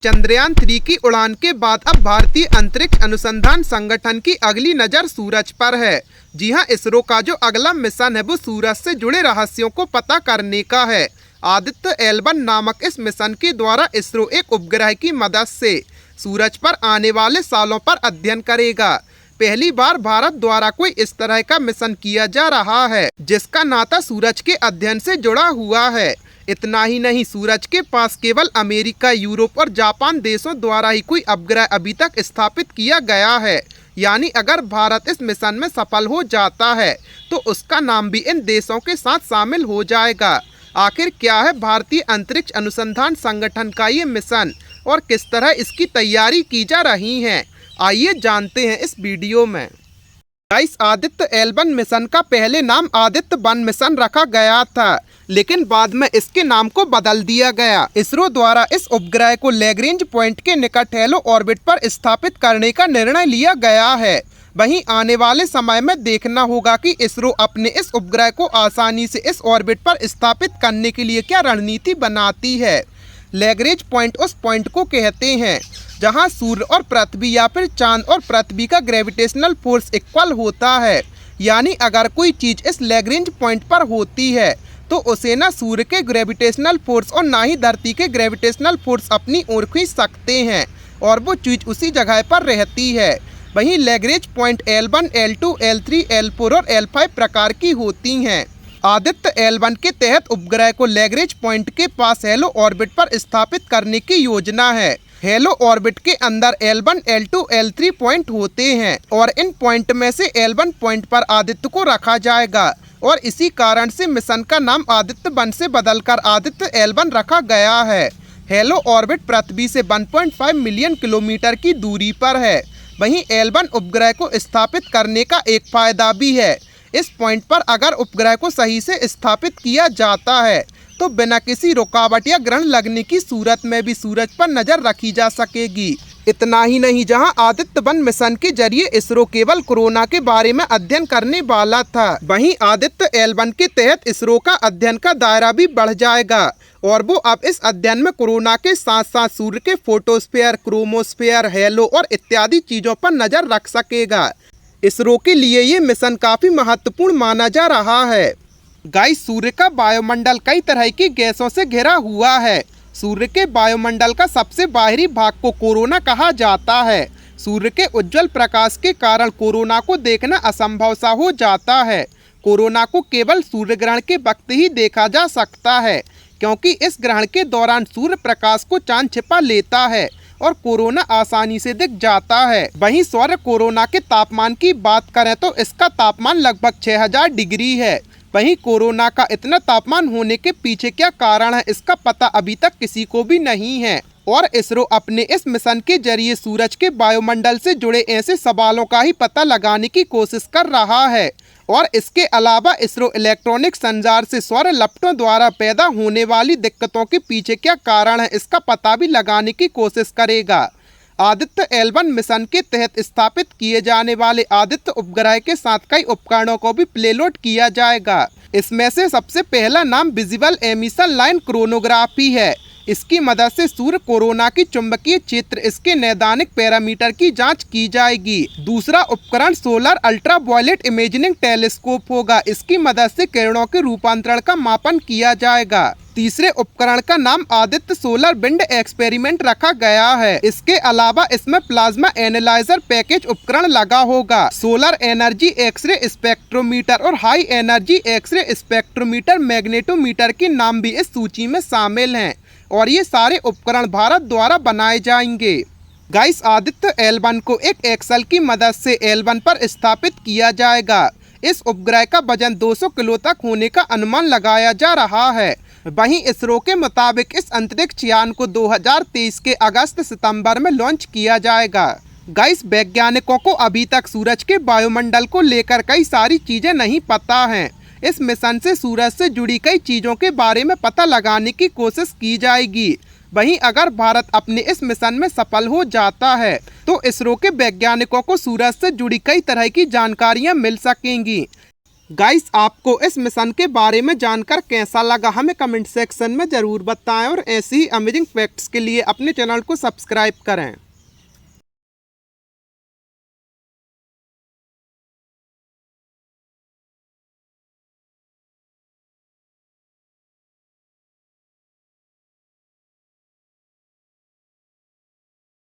चंद्रयान-3 की उड़ान के बाद अब भारतीय अंतरिक्ष अनुसंधान संगठन की अगली नज़र सूरज पर है। जी हां, इसरो का जो अगला मिशन है वो सूरज से जुड़े रहस्यों को पता करने का है। आदित्य L1 नामक इस मिशन के द्वारा इसरो एक उपग्रह की मदद से सूरज पर आने वाले सालों पर अध्ययन करेगा। पहली बार भारत द्वारा कोई इस तरह का मिशन किया जा रहा है जिसका नाता सूरज के अध्ययन से जुड़ा हुआ है। इतना ही नहीं, सूरज के पास केवल अमेरिका, यूरोप और जापान देशों द्वारा ही कोई उपग्रह अभी तक स्थापित किया गया है। यानी अगर भारत इस मिशन में सफल हो जाता है तो उसका नाम भी इन देशों के साथ शामिल हो जाएगा। आखिर क्या है भारतीय अंतरिक्ष अनुसंधान संगठन का ये मिशन और किस तरह इसकी तैयारी की जा रही है, आइए जानते हैं इस वीडियो में। गाइस, आदित्य L1 मिशन का पहले नाम आदित्य 1 मिशन रखा गया था, लेकिन बाद में इसके नाम को बदल दिया गया। इसरो द्वारा इस उपग्रह को लैग्रेंज पॉइंट के निकट हेलो ऑर्बिट पर स्थापित करने का निर्णय लिया गया है। वहीं आने वाले समय में देखना होगा कि इसरो अपने इस उपग्रह को आसानी से इस ऑर्बिट पर स्थापित करने के लिए क्या रणनीति बनाती है। लैग्रेंज पॉइंट उस पॉइंट को कहते हैं जहां सूर्य और पृथ्वी या फिर चांद और पृथ्वी का ग्रेविटेशनल फोर्स इक्वल होता है। यानी अगर कोई चीज़ इस लैग्रेंज पॉइंट पर होती है तो उसे ना सूर्य के ग्रेविटेशनल फोर्स और ना ही धरती के ग्रेविटेशनल फोर्स अपनी ओर खींच सकते हैं और वो चीज़ उसी जगह पर रहती है। वहीं Lagrange point L1, L2, L3, L4 और L5 प्रकार की होती हैं। आदित्य L1 के तहत उपग्रह को लैग्रेंज पॉइंट के पास हेलो ऑर्बिट पर स्थापित करने की योजना है। हेलो ऑर्बिट के अंदर L1, L2, L3 पॉइंट होते हैं और इन पॉइंट में से L1 पॉइंट पर आदित्य को रखा जाएगा और इसी कारण से मिशन का नाम आदित्य 1 से बदलकर आदित्य L1 रखा गया है। हेलो ऑर्बिट पृथ्वी से 1.5 मिलियन किलोमीटर की दूरी पर है। वहीं L1 उपग्रह को स्थापित करने का एक फायदा भी है। इस पॉइंट पर अगर उपग्रह को सही से स्थापित किया जाता है तो बिना किसी रुकावट या ग्रहण लगने की सूरत में भी सूरज पर नजर रखी जा सकेगी। इतना ही नहीं, जहां आदित्य 1 मिशन के जरिए इसरो केवल कोरोना के बारे में अध्ययन करने वाला था, वहीं आदित्य L1 के तहत इसरो का अध्ययन का दायरा भी बढ़ जाएगा और वो अब इस अध्ययन में कोरोना के साथ साथ सूर्य के फोटोस्फीयर, क्रोमोस्फीयर, हेलो और इत्यादि चीजों पर नजर रख सकेगा। इसरो के लिए ये मिशन काफी महत्वपूर्ण माना जा रहा है। गाइस, सूर्य का वायुमंडल कई तरह की गैसों से घिरा हुआ है। सूर्य के वायुमंडल का सबसे बाहरी भाग को कोरोना कहा जाता है। सूर्य के उज्जवल प्रकाश के कारण कोरोना को देखना असंभव सा हो जाता है। कोरोना को केवल सूर्य ग्रहण के वक्त ही देखा जा सकता है, क्योंकि इस ग्रहण के दौरान सूर्य प्रकाश को चांद छिपा लेता है और कोरोना आसानी से दिख जाता है। वहीं सौर कोरोना के तापमान की बात करें तो इसका तापमान लगभग 6000 डिग्री है। वहीं कोरोना का इतना तापमान होने के पीछे क्या कारण है, इसका पता अभी तक किसी को भी नहीं है और इसरो अपने इस मिशन के जरिए सूरज के वायुमंडल से जुड़े ऐसे सवालों का ही पता लगाने की कोशिश कर रहा है। और इसके अलावा इसरो इलेक्ट्रॉनिक संचार से सौर लपटों द्वारा पैदा होने वाली दिक्कतों के पीछे क्या कारण है, इसका पता भी लगाने की कोशिश करेगा। आदित्य L1 मिशन के तहत स्थापित किए जाने वाले आदित्य उपग्रह के साथ कई उपकरणों को भी प्लेलोड किया जाएगा। इसमें से सबसे पहला नाम विजिबल एमिशन लाइन क्रोनोग्राफी है। इसकी मदद से सूर्य कोरोना की चुंबकीय क्षेत्र, इसके नैदानिक पैरामीटर की जांच की जाएगी। दूसरा उपकरण सोलर अल्ट्रावायलेट इमेजिंग टेलीस्कोप होगा। इसकी मदद से किरणों के रूपांतरण का मापन किया जाएगा। तीसरे उपकरण का नाम आदित्य सोलर विंड एक्सपेरिमेंट रखा गया है। इसके अलावा इसमें प्लाज्मा एनालाइजर पैकेज उपकरण लगा होगा। सोलर एनर्जी एक्सरे स्पेक्ट्रोमीटर और high energy X ray spectrometer magnetometer के नाम भी इस सूची में शामिल हैं और ये सारे उपकरण भारत द्वारा बनाए जाएंगे। गाइस, आदित्य L1 को एक एक्सल की मदद से L1 पर स्थापित किया जाएगा। इस उपग्रह का वजन 200 किलो तक होने का अनुमान लगाया जा रहा है। वहीं इसरो के मुताबिक इस अंतरिक्ष यान को 2023 के अगस्त-सितंबर में लॉन्च किया जाएगा। गाइस, वैज्ञानिकों को अभी तक सूरज के वायुमंडल को लेकर कई सारी चीजें नहीं पता हैं। इस मिशन से सूरज से जुड़ी कई चीजों के बारे में पता लगाने की कोशिश की जाएगी। वहीं अगर भारत अपने इस मिशन में सफल हो जाता है तो इसरो के वैज्ञानिकों को सूरज से जुड़ी कई तरह की जानकारियां मिल सकेंगी। गाइस, आपको इस मिशन के बारे में जानकर कैसा लगा हमें कमेंट सेक्शन में ज़रूर बताएं और ऐसी ही अमेजिंग फैक्ट्स के लिए अपने चैनल को सब्सक्राइब करें।